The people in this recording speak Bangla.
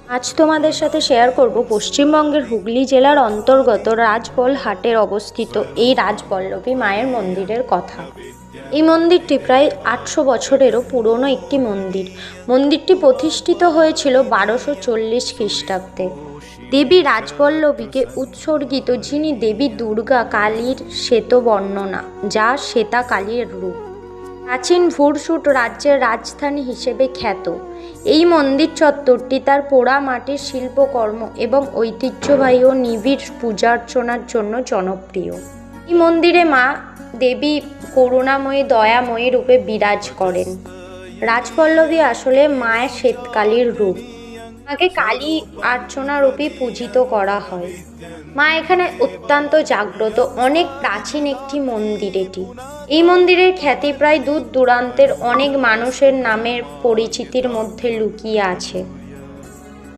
আজ তোমাদের সাথে শেয়ার করব পশ্চিমবঙ্গের হুগলি জেলার অন্তর্গত রাজবলহাটের অবস্থিত এই রাজবল্লভী মায়ের মন্দিরের কথা। এই মন্দিরটি প্রায় ৮০০ বছরেরও পুরনো একটি মন্দির। মন্দিরটি প্রতিষ্ঠিত হয়েছিল ১২৪০ খ্রিস্টাব্দে। দেবী রাজবল্লভীকে উৎসর্গিত, যিনি দেবী দুর্গা কালীর শ্বেত বর্ণনা, যা শ্বেতা কালীর রূপ। প্রাচীন ভুরসুট রাজ্যের রাজধানী হিসেবে খ্যাত এই মন্দির চত্বরটি তার পোড়া মাটির শিল্পকর্ম এবং ঐতিহ্যবাহী ও নিবিড় পূজার্চনার জন্য জনপ্রিয়। এই মন্দিরে মা দেবী করুণাময়ী দয়াময়ী রূপে বিরাজ করেন। রাজবল্লভী আসলে মায়ের শ্বেতকালীর রূপ। মাকে কালী অর্চনা রূপে পূজিত করা হয়। মা এখানে অত্যন্ত জাগ্রত। অনেক প্রাচীন একটি মন্দির এটি। এই মন্দিরের খ্যাতি প্রায় দূর দূরান্তের অনেক মানুষের নামের পরিচিতির মধ্যে লুকিয়ে আছে।